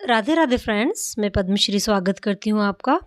Radhe Radhe friends, मैं पद्मश्री स्वागत करती हूँ आपका।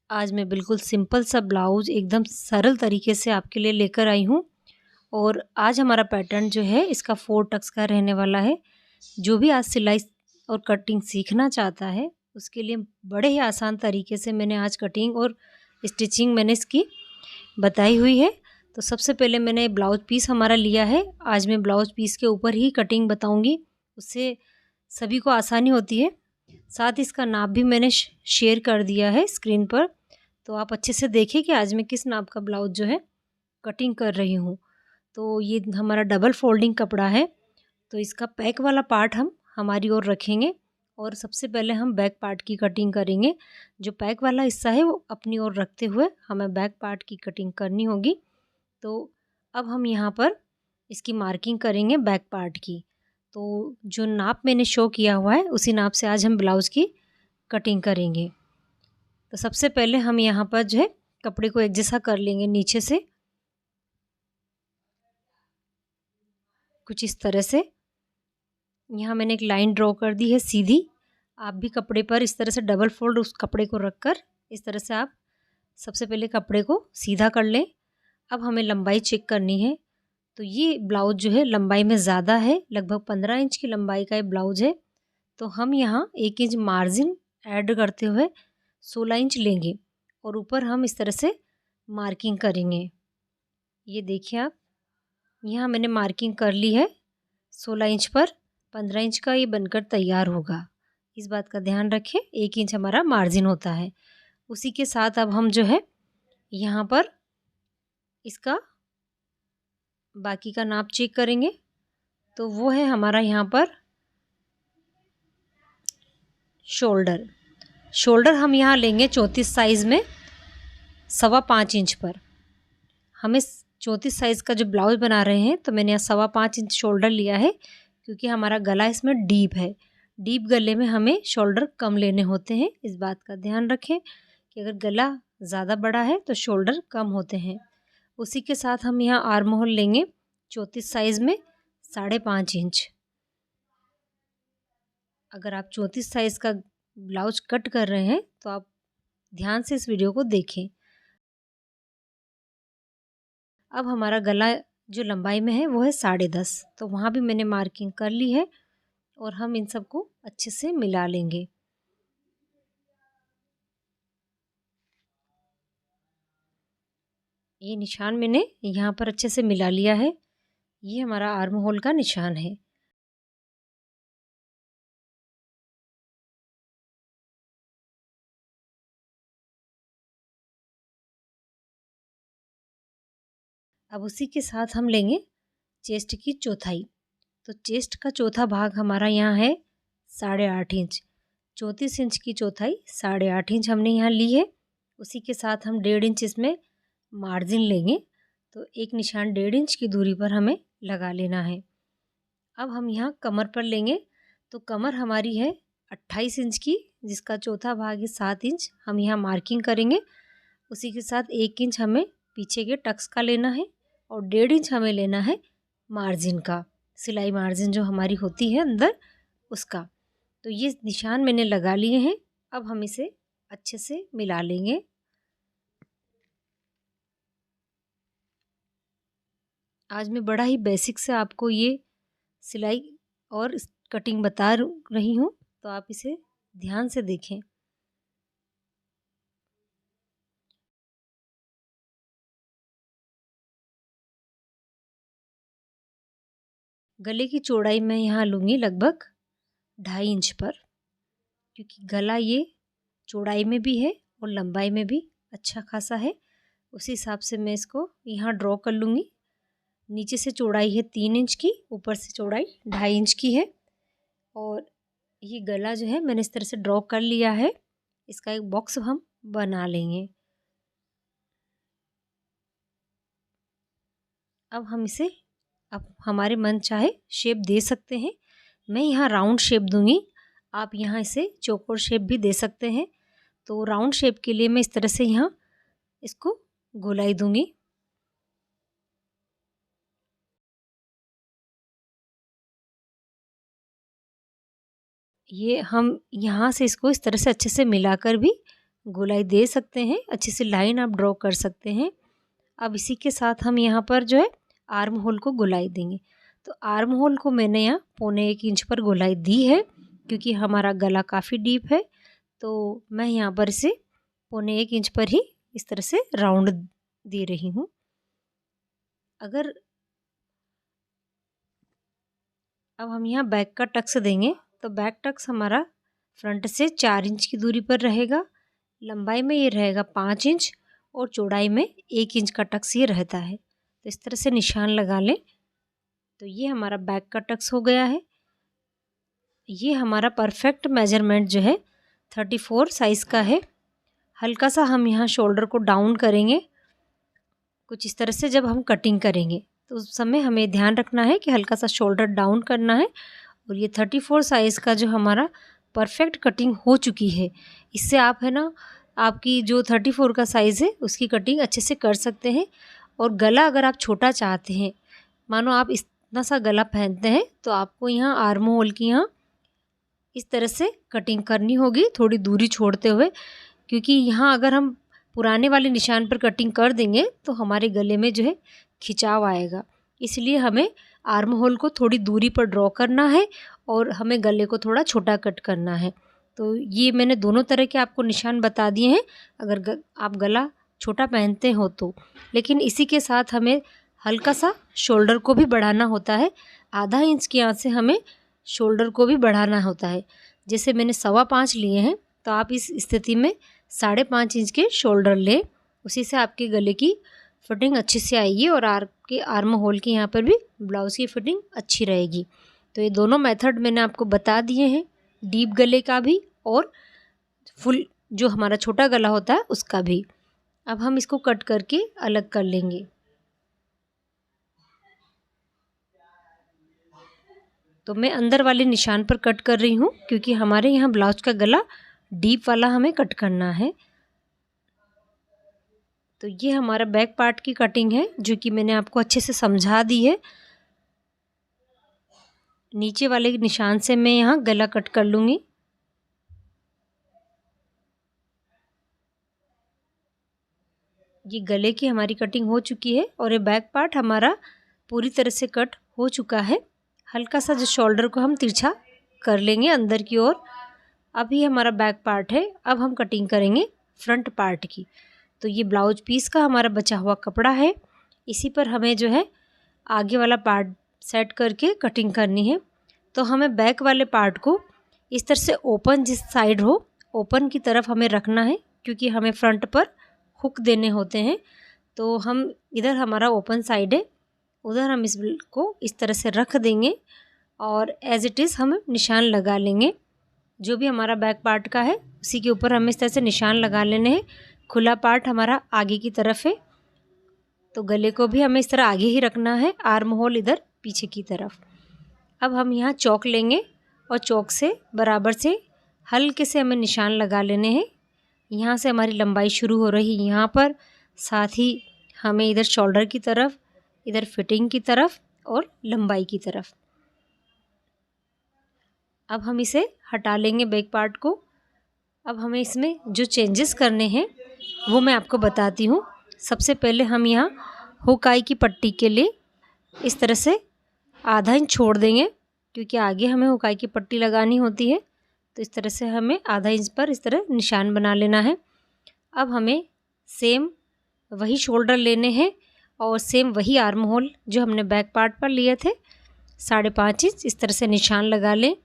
आज मैं बिल्कुल सिंपल सा ब्लाउज़ एकदम सरल तरीके से आपके लिए लेकर आई हूँ। और आज हमारा पैटर्न जो है इसका 4 टक्स का रहने वाला है। जो भी आज सिलाई और कटिंग सीखना चाहता है उसके लिए बड़े ही आसान तरीके से मैंने आज कटिंग और स्टिचिंग मैंने इसकी बताई हुई है। तो सबसे पहले मैंने ब्लाउज पीस हमारा लिया है। आज मैं ब्लाउज पीस के ऊपर ही कटिंग बताऊँगी, उससे सभी को आसानी होती है। साथ ही इसका नाप भी मैंने शेयर कर दिया है स्क्रीन पर, तो आप अच्छे से देखिए कि आज मैं किस नाप का ब्लाउज जो है कटिंग कर रही हूँ। तो ये हमारा डबल फोल्डिंग कपड़ा है, तो इसका बैक वाला पार्ट हम हमारी ओर रखेंगे और सबसे पहले हम बैक पार्ट की कटिंग करेंगे। जो बैक वाला हिस्सा है वो अपनी ओर रखते हुए हमें बैक पार्ट की कटिंग करनी होगी। तो अब हम यहाँ पर इसकी मार्किंग करेंगे बैक पार्ट की। तो जो नाप मैंने शो किया हुआ है उसी नाप से आज हम ब्लाउज़ की कटिंग करेंगे। तो सबसे पहले हम यहाँ पर जो है कपड़े को एक जैसा कर लेंगे नीचे से, कुछ इस तरह से। यहाँ मैंने एक लाइन ड्रॉ कर दी है सीधी। आप भी कपड़े पर इस तरह से डबल फोल्ड उस कपड़े को रखकर इस तरह से आप सबसे पहले कपड़े को सीधा कर लें। अब हमें लंबाई चेक करनी है। तो ये ब्लाउज जो है लंबाई में ज़्यादा है, लगभग 15 इंच की लंबाई का ये ब्लाउज है। तो हम यहाँ 1 इंच मार्जिन ऐड करते हुए 16 इंच लेंगे और ऊपर हम इस तरह से मार्किंग करेंगे। ये देखिए आप, यहाँ मैंने मार्किंग कर ली है 16 इंच पर। 15 इंच का ये बनकर तैयार होगा, इस बात का ध्यान रखें। 1 इंच हमारा मार्जिन होता है। उसी के साथ अब हम जो है यहाँ पर इसका बाकी का नाप चेक करेंगे। तो वो है हमारा यहाँ पर शोल्डर हम यहाँ लेंगे 34 साइज़ में 5.25 इंच पर। हमें 34 साइज़ का जो ब्लाउज बना रहे हैं तो मैंने यहाँ 5.25 इंच शोल्डर लिया है, क्योंकि हमारा गला इसमें डीप है। डीप गले में हमें शोल्डर कम लेने होते हैं। इस बात का ध्यान रखें कि अगर गला ज़्यादा बड़ा है तो शोल्डर कम होते हैं। उसी के साथ हम यहाँ आर्म होल लेंगे 34 साइज़ में 5.5 इंच। अगर आप 34 साइज़ का ब्लाउज कट कर रहे हैं तो आप ध्यान से इस वीडियो को देखें। अब हमारा गला जो लंबाई में है वो है 10.5, तो वहाँ भी मैंने मार्किंग कर ली है और हम इन सबको अच्छे से मिला लेंगे। ये निशान मैंने यहाँ पर अच्छे से मिला लिया है। ये हमारा आर्म होल का निशान है। अब उसी के साथ हम लेंगे चेस्ट की चौथाई। तो चेस्ट का चौथा भाग हमारा यहाँ है 8.5 इंच। 34 इंच की चौथाई 8.5 इंच हमने यहाँ ली है। उसी के साथ हम 1.5 इंच इसमें मार्जिन लेंगे। तो एक निशान 1.5 इंच की दूरी पर हमें लगा लेना है। अब हम यहाँ कमर पर लेंगे। तो कमर हमारी है 28 इंच की, जिसका चौथा भाग है 7 इंच। हम यहाँ मार्किंग करेंगे। उसी के साथ 1 इंच हमें पीछे के टक्स का लेना है और 1.5 इंच हमें लेना है मार्जिन का, सिलाई मार्जिन जो हमारी होती है अंदर उसका। तो ये निशान मैंने लगा लिए हैं। अब हम इसे अच्छे से मिला लेंगे। आज मैं बड़ा ही बेसिक से आपको ये सिलाई और कटिंग बता रही हूँ, तो आप इसे ध्यान से देखें। गले की चौड़ाई मैं यहाँ लूँगी लगभग 2.5 इंच पर, क्योंकि गला ये चौड़ाई में भी है और लंबाई में भी अच्छा खासा है। उसी हिसाब से मैं इसको यहाँ ड्रॉ कर लूँगी। नीचे से चौड़ाई है 3 इंच की, ऊपर से चौड़ाई 2.5 इंच की है। और ये गला जो है मैंने इस तरह से ड्रॉ कर लिया है। इसका एक बॉक्स हम बना लेंगे। अब हम इसे अब हमारे मन चाहे शेप दे सकते हैं। मैं यहाँ राउंड शेप दूंगी, आप यहाँ इसे चौकोर शेप भी दे सकते हैं। तो राउंड शेप के लिए मैं इस तरह से यहाँ इसको गोलाई दूंगी। ये हम यहाँ से इसको इस तरह से अच्छे से मिलाकर भी गोलाई दे सकते हैं, अच्छे से लाइन आप ड्रॉ कर सकते हैं। अब इसी के साथ हम यहाँ पर जो है आर्म होल को गोलाई देंगे। तो आर्म होल को मैंने यहाँ 1.25 इंच पर गोलाई दी है, क्योंकि हमारा गला काफ़ी डीप है। तो मैं यहाँ पर इसे 1.25 इंच पर ही इस तरह से राउंड दे रही हूँ। अगर अब हम यहाँ बैक का टक्स देंगे, तो बैक टक्स हमारा फ्रंट से 4 इंच की दूरी पर रहेगा। लंबाई में ये रहेगा 5 इंच और चौड़ाई में 1 इंच का टक्स ये रहता है। तो इस तरह से निशान लगा लें। तो ये हमारा बैक का टक्स हो गया है। ये हमारा परफेक्ट मेजरमेंट जो है 34 साइज़ का है। हल्का सा हम यहाँ शोल्डर को डाउन करेंगे कुछ इस तरह से। जब हम कटिंग करेंगे तो उस समय हमें ध्यान रखना है कि हल्का सा शोल्डर डाउन करना है। और ये 34 साइज़ का जो हमारा परफेक्ट कटिंग हो चुकी है, इससे आप है ना आपकी जो 34 का साइज़ है उसकी कटिंग अच्छे से कर सकते हैं। और गला अगर आप छोटा चाहते हैं, मानो आप इतना सा गला पहनते हैं, तो आपको यहाँ आर्म होल की यहाँ इस तरह से कटिंग करनी होगी, थोड़ी दूरी छोड़ते हुए। क्योंकि यहाँ अगर हम पुराने वाले निशान पर कटिंग कर देंगे तो हमारे गले में जो है खिंचाव आएगा। इसलिए हमें आर्म होल को थोड़ी दूरी पर ड्रॉ करना है और हमें गले को थोड़ा छोटा कट करना है। तो ये मैंने दोनों तरह के आपको निशान बता दिए हैं, अगर आप गला छोटा पहनते हो तो। लेकिन इसी के साथ हमें हल्का सा शोल्डर को भी बढ़ाना होता है। आधा इंच की यहाँ से हमें शोल्डर को भी बढ़ाना होता है। जैसे मैंने 1.25 लिए हैं, तो आप इस स्थिति में 5.5 इंच के शोल्डर लें। उसी से आपके गले की फिटिंग अच्छे से आएगी और आपके आर्म होल की यहाँ पर भी ब्लाउज़ की फिटिंग अच्छी रहेगी। तो ये दोनों मेथड मैंने आपको बता दिए हैं, डीप गले का भी और फुल जो हमारा छोटा गला होता है उसका भी। अब हम इसको कट करके अलग कर लेंगे। तो मैं अंदर वाले निशान पर कट कर रही हूँ, क्योंकि हमारे यहाँ ब्लाउज का गला डीप वाला हमें कट करना है। तो ये हमारा बैक पार्ट की कटिंग है, जो कि मैंने आपको अच्छे से समझा दी है। नीचे वाले निशान से मैं यहाँ गला कट कर लूँगी। ये गले की हमारी कटिंग हो चुकी है और ये बैक पार्ट हमारा पूरी तरह से कट हो चुका है। हल्का सा जो शोल्डर को हम तिरछा कर लेंगे अंदर की ओर। अभी हमारा बैक पार्ट है। अब हम कटिंग करेंगे फ्रंट पार्ट की। तो ये ब्लाउज पीस का हमारा बचा हुआ कपड़ा है, इसी पर हमें जो है आगे वाला पार्ट सेट करके कटिंग करनी है। तो हमें बैक वाले पार्ट को इस तरह से ओपन, जिस साइड हो ओपन की तरफ हमें रखना है, क्योंकि हमें फ्रंट पर हुक देने होते हैं। तो हम इधर हमारा ओपन साइड है, उधर हम इसको इस तरह से रख देंगे और एज इट इज़ हम निशान लगा लेंगे। जो भी हमारा बैक पार्ट का है उसी के ऊपर हमें इस तरह से निशान लगा लेने हैं। खुला पार्ट हमारा आगे की तरफ है, तो गले को भी हमें इस तरह आगे ही रखना है, आर्म होल इधर पीछे की तरफ। अब हम यहाँ चौक लेंगे और चौक से बराबर से हल्के से हमें निशान लगा लेने हैं। यहाँ से हमारी लंबाई शुरू हो रही है यहाँ पर, साथ ही हमें इधर शोल्डर की तरफ, इधर फिटिंग की तरफ और लंबाई की तरफ। अब हम इसे हटा लेंगे बैक पार्ट को। अब हमें इसमें जो चेंजेस करने हैं वो मैं आपको बताती हूँ। सबसे पहले हम यहाँ हुकाई की पट्टी के लिए इस तरह से आधा इंच छोड़ देंगे, क्योंकि आगे हमें हुकाई की पट्टी लगानी होती है। तो इस तरह से हमें आधा इंच पर इस तरह निशान बना लेना है। अब हमें सेम वही शोल्डर लेने हैं और सेम वही आर्म होल जो हमने बैक पार्ट पर लिए थे, 5.5 इंच इस तरह से निशान लगा लें।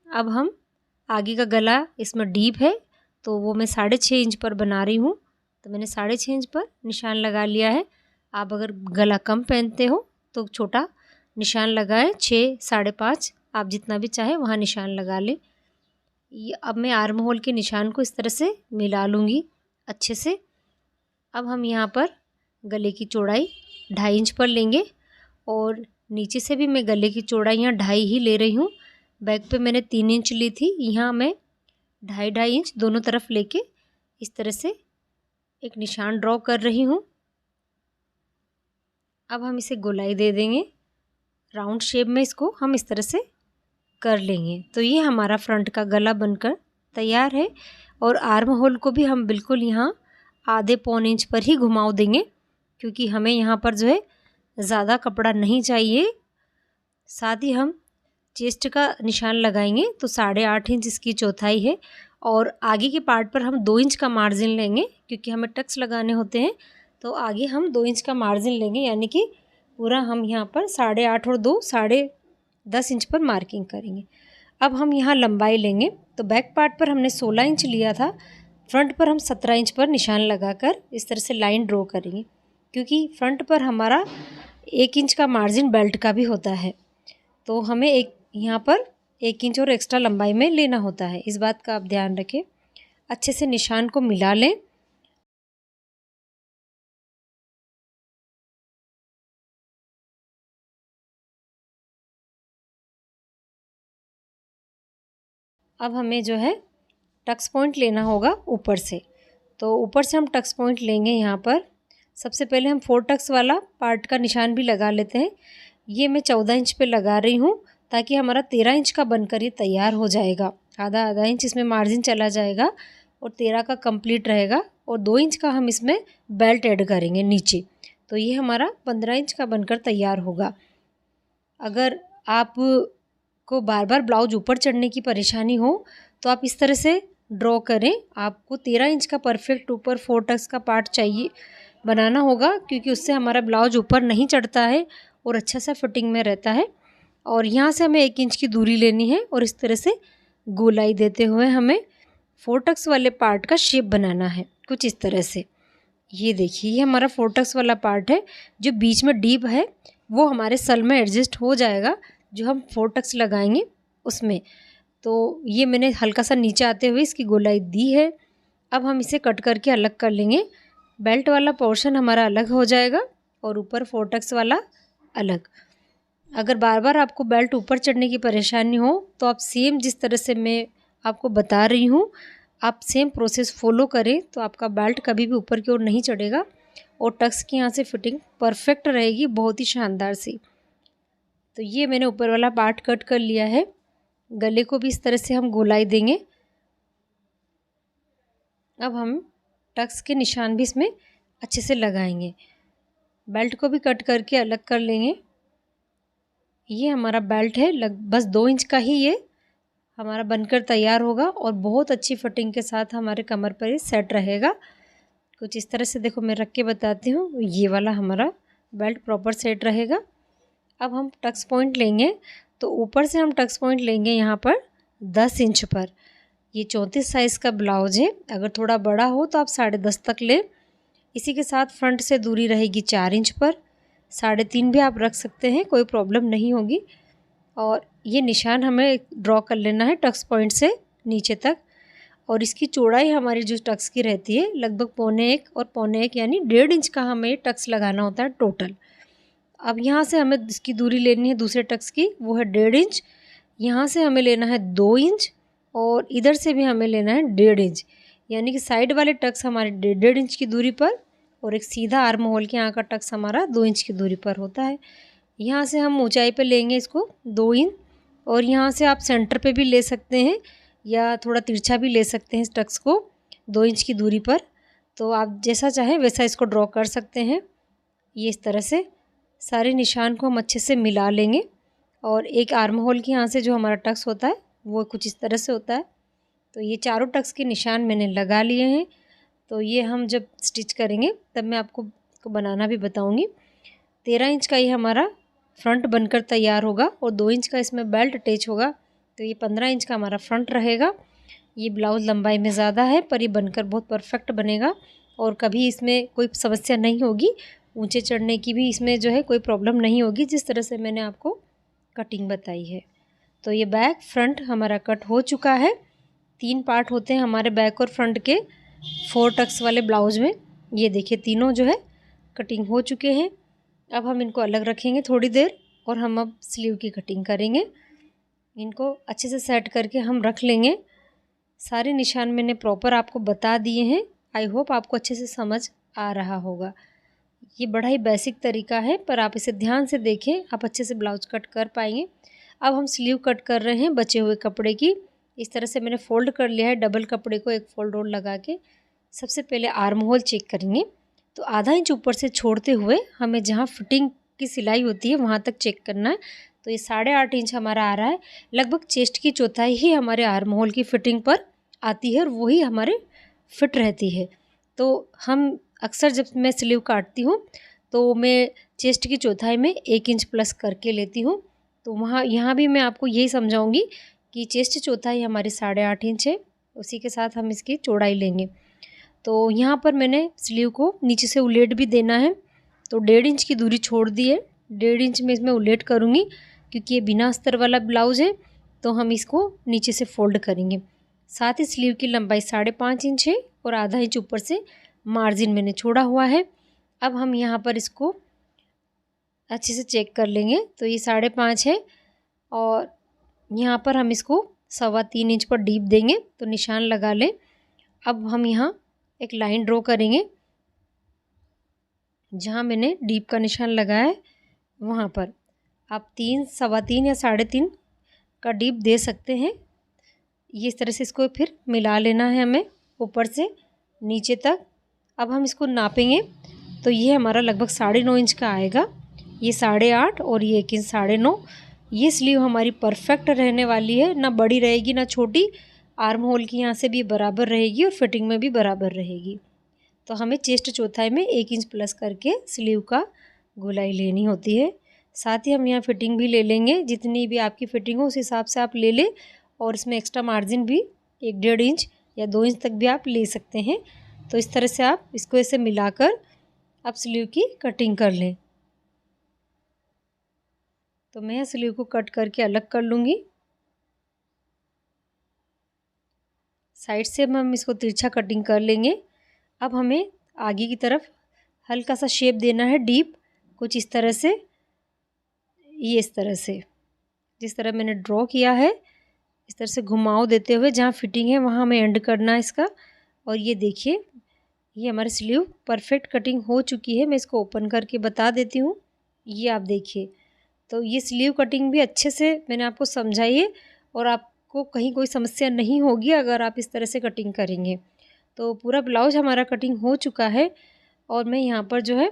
अब हम आगे का गला इसमें डीप है, तो वो मैं 6.5 इंच पर बना रही हूँ। तो मैंने 6.5 इंच पर निशान लगा लिया है। आप अगर गला कम पहनते हो तो छोटा निशान लगाएं, 6, 5.5 आप जितना भी चाहे वहाँ निशान लगा लें। ये अब मैं आर्म होल के निशान को इस तरह से मिला लूँगी अच्छे से। अब हम यहाँ पर गले की चौड़ाई 2.5 इंच पर लेंगे और नीचे से भी मैं गले की चौड़ाई यहाँ 2.5 ही ले रही हूँ। बैक पे मैंने 3 इंच ली थी, यहाँ मैं 2.5 इंच दोनों तरफ लेके इस तरह से एक निशान ड्रॉ कर रही हूँ। अब हम इसे गोलाई दे देंगे, राउंड शेप में इसको हम इस तरह से कर लेंगे। तो ये हमारा फ्रंट का गला बनकर तैयार है। और आर्म होल को भी हम बिल्कुल यहाँ आधे पौन इंच पर ही घुमाव देंगे, क्योंकि हमें यहाँ पर जो है ज़्यादा कपड़ा नहीं चाहिए। साथ ही हम चेस्ट का निशान लगाएंगे तो 8.5 इंच इसकी चौथाई है। और आगे के पार्ट पर हम 2 इंच का मार्जिन लेंगे, क्योंकि हमें टक्स लगाने होते हैं। तो आगे हम 2 इंच का मार्जिन लेंगे, यानी कि पूरा हम यहाँ पर 8.5 और 2 10.5 इंच पर मार्किंग करेंगे। अब हम यहाँ लंबाई लेंगे तो बैक पार्ट पर हमने 16 इंच लिया था, फ्रंट पर हम 17 इंच पर निशान लगाकर इस तरह से लाइन ड्रॉ करेंगे, क्योंकि फ्रंट पर हमारा 1 इंच का मार्जिन बेल्ट का भी होता है। तो हमें यहाँ पर 1 इंच और एक्स्ट्रा लंबाई में लेना होता है, इस बात का आप ध्यान रखें। अच्छे से निशान को मिला लें। अब हमें जो है टक्स पॉइंट लेना होगा ऊपर से। तो ऊपर से हम टक्स पॉइंट लेंगे। यहाँ पर सबसे पहले हम 4 टक्स वाला पार्ट का निशान भी लगा लेते हैं। ये मैं 14 इंच पे लगा रही हूँ, ताकि हमारा 13 इंच का बनकर ये तैयार हो जाएगा। आधा इंच इसमें मार्जिन चला जाएगा और 13 का कंप्लीट रहेगा। और 2 इंच का हम इसमें बेल्ट ऐड करेंगे नीचे, तो ये हमारा 15 इंच का बनकर तैयार होगा। अगर आप को बार बार ब्लाउज ऊपर चढ़ने की परेशानी हो तो आप इस तरह से ड्रॉ करें। आपको 13 इंच का परफेक्ट ऊपर 4 टक्स का पार्ट चाहिए बनाना होगा, क्योंकि उससे हमारा ब्लाउज ऊपर नहीं चढ़ता है और अच्छा सा फिटिंग में रहता है। और यहाँ से हमें 1 इंच की दूरी लेनी है और इस तरह से गोलाई देते हुए हमें 4 टक्स वाले पार्ट का शेप बनाना है, कुछ इस तरह से। ये देखिए, ये हमारा 4 टक्स वाला पार्ट है। जो बीच में डीप है वो हमारे सल में एडजस्ट हो जाएगा, जो हम 4 टक्स लगाएंगे उसमें। तो ये मैंने हल्का सा नीचे आते हुए इसकी गोलाई दी है। अब हम इसे कट करके अलग कर लेंगे। बेल्ट वाला पोर्शन हमारा अलग हो जाएगा और ऊपर 4 टक्स वाला अलग। अगर बार बार आपको बेल्ट ऊपर चढ़ने की परेशानी हो तो आप सेम जिस तरह से मैं आपको बता रही हूँ, आप सेम प्रोसेस फॉलो करें तो आपका बेल्ट कभी भी ऊपर की ओर नहीं चढ़ेगा और टक्स की यहाँ से फिटिंग परफेक्ट रहेगी, बहुत ही शानदार सी। तो ये मैंने ऊपर वाला पार्ट कट कर लिया है। गले को भी इस तरह से हम गोलाई देंगे। अब हम टक्स के निशान भी इसमें अच्छे से लगाएंगे। बेल्ट को भी कट करके अलग कर लेंगे। ये हमारा बेल्ट है, बस 2 इंच का ही ये हमारा बनकर तैयार होगा और बहुत अच्छी फिटिंग के साथ हमारे कमर पर ये सेट रहेगा। कुछ इस तरह से देखो, मैं रख के बताती हूँ। ये वाला हमारा बेल्ट प्रॉपर सेट रहेगा। अब हम टक्स पॉइंट लेंगे तो ऊपर से हम टक्स पॉइंट लेंगे यहाँ पर 10 इंच पर। ये 34 साइज़ का ब्लाउज है, अगर थोड़ा बड़ा हो तो आप 10.5 तक लें। इसी के साथ फ्रंट से दूरी रहेगी 4 इंच पर, 3.5 भी आप रख सकते हैं, कोई प्रॉब्लम नहीं होगी। और ये निशान हमें ड्रॉ कर लेना है टक्स पॉइंट से नीचे तक। और इसकी चौड़ाई हमारी जो टक्स की रहती है लगभग 1.25 और 1.25 यानी 1.5 इंच का हमें टक्स लगाना होता है टोटल। अब यहाँ से हमें इसकी दूरी लेनी है दूसरे टक्स की, वो है 1.5 इंच। यहाँ से हमें लेना है 2 इंच और इधर से भी हमें लेना है 1.5 इंच, यानी कि साइड वाले टक्स हमारे 1.5 इंच की दूरी पर और एक सीधा आर्म होल के यहाँ का टक्स हमारा 2 इंच की दूरी पर होता है। यहाँ से हम ऊंचाई पे लेंगे इसको 2 इंच और यहाँ से आप सेंटर पे भी ले सकते हैं या थोड़ा तिरछा भी ले सकते हैं इस टक्स को 2 इंच की दूरी पर। तो आप जैसा चाहें वैसा इसको ड्रॉ कर सकते हैं। ये इस तरह से सारे निशान को हम अच्छे से मिला लेंगे। और एक आर्म होल के यहाँ से जो हमारा टक्स होता है वो कुछ इस तरह से होता है। तो ये चारों टक्स के निशान मैंने लगा लिए हैं। तो ये हम जब स्टिच करेंगे तब मैं आपको बनाना भी बताऊँगी। 13 इंच का ये हमारा फ्रंट बनकर तैयार होगा और 2 इंच का इसमें बेल्ट अटैच होगा, तो ये 15 इंच का हमारा फ्रंट रहेगा। ये ब्लाउज़ लंबाई में ज़्यादा है पर ये बनकर बहुत परफेक्ट बनेगा और कभी इसमें कोई समस्या नहीं होगी। ऊंचे चढ़ने की भी इसमें जो है कोई प्रॉब्लम नहीं होगी, जिस तरह से मैंने आपको कटिंग बताई है। तो ये बैक फ्रंट हमारा कट हो चुका है। 3 पार्ट होते हैं हमारे बैक और फ्रंट के 4 टक्स वाले ब्लाउज़ में। ये देखिए तीनों जो है कटिंग हो चुके हैं। अब हम इनको अलग रखेंगे थोड़ी देर और हम अब स्लीव की कटिंग करेंगे। इनको अच्छे से सेट करके हम रख लेंगे। सारे निशान मैंने प्रॉपर आपको बता दिए हैं। आई होप आपको अच्छे से समझ आ रहा होगा। ये बड़ा ही बेसिक तरीका है पर आप इसे ध्यान से देखें, आप अच्छे से ब्लाउज कट कर पाएंगे। अब हम स्लीव कट कर रहे हैं बचे हुए कपड़े की। इस तरह से मैंने फ़ोल्ड कर लिया है डबल कपड़े को एक फ़ोल्ड और लगा के। सबसे पहले आर्म होल चेक करेंगे, तो आधा इंच ऊपर से छोड़ते हुए हमें जहाँ फिटिंग की सिलाई होती है वहाँ तक चेक करना है। तो ये 8.5 इंच हमारा आ रहा है। लगभग चेस्ट की चौथाई ही हमारे आर्म होल की फिटिंग पर आती है और वही हमारे फिट रहती है। तो हम अक्सर जब मैं स्लीव काटती हूँ तो मैं चेस्ट की चौथाई में 1 इंच प्लस करके लेती हूँ। तो वहाँ यहाँ भी मैं आपको यही समझाऊंगी कि चेस्ट चौथाई हमारी 8.5 इंच है, उसी के साथ हम इसकी चौड़ाई लेंगे। तो यहाँ पर मैंने स्लीव को नीचे से उलेट भी देना है, तो 1.5 इंच की दूरी छोड़ दी है। 1.5 इंच में इसमें उलेट करूँगी क्योंकि ये बिना अस्तर वाला ब्लाउज़ है, तो हम इसको नीचे से फोल्ड करेंगे। साथ ही स्लीव की लंबाई 5.5 इंच है और आधा इंच ऊपर से मार्जिन मैंने छोड़ा हुआ है। अब हम यहाँ पर इसको अच्छे से चेक कर लेंगे। तो ये 5.5 है और यहाँ पर हम इसको 3.25 इंच पर डीप देंगे, तो निशान लगा लें। अब हम यहाँ एक लाइन ड्रॉ करेंगे, जहाँ मैंने डीप का निशान लगाया है वहाँ पर आप 3, 3.25 या 3.5 का डीप दे सकते हैं। ये इस तरह से इसको फिर मिला लेना है हमें ऊपर से नीचे तक। अब हम इसको नापेंगे, तो ये हमारा लगभग 9.5 इंच का आएगा। ये 8.5 और ये 1 इंच 9.5। ये स्लीव हमारी परफेक्ट रहने वाली है, ना बड़ी रहेगी ना छोटी। आर्म होल की यहाँ से भी बराबर रहेगी और फिटिंग में भी बराबर रहेगी। तो हमें चेस्ट चौथाई में 1 इंच प्लस करके स्लीव का गोलाई लेनी होती है। साथ ही हम यहाँ फिटिंग भी ले लेंगे, जितनी भी आपकी फिटिंग हो उस हिसाब से आप ले लें। और इसमें एक्स्ट्रा मार्जिन भी 1-1.5 इंच या 2 इंच तक भी आप ले सकते हैं। तो इस तरह से आप इसको ऐसे मिलाकर आप स्लीव की कटिंग कर लें। तो मैं स्लीव को कट करके अलग कर लूँगी। साइड से हम इसको तिरछा कटिंग कर लेंगे। अब हमें आगे की तरफ हल्का सा शेप देना है डीप, कुछ इस तरह से, ये इस तरह से जिस तरह मैंने ड्रॉ किया है इस तरह से घुमाव देते हुए जहाँ फिटिंग है वहाँ हमें एंड करना है इसका। और ये देखिए ये हमारी स्लीव परफेक्ट कटिंग हो चुकी है। मैं इसको ओपन करके बता देती हूँ, ये आप देखिए। तो ये स्लीव कटिंग भी अच्छे से मैंने आपको समझाई है और आपको कहीं कोई समस्या नहीं होगी अगर आप इस तरह से कटिंग करेंगे। तो पूरा ब्लाउज हमारा कटिंग हो चुका है और मैं यहाँ पर जो है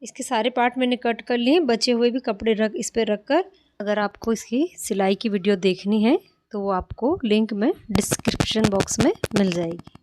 इसके सारे पार्ट मैंने कट कर लिए, बचे हुए भी कपड़े इस पर रख कर। अगर आपको इसकी सिलाई की वीडियो देखनी है तो वो आपको लिंक में डिस्क्रिप्शन बॉक्स में मिल जाएगी।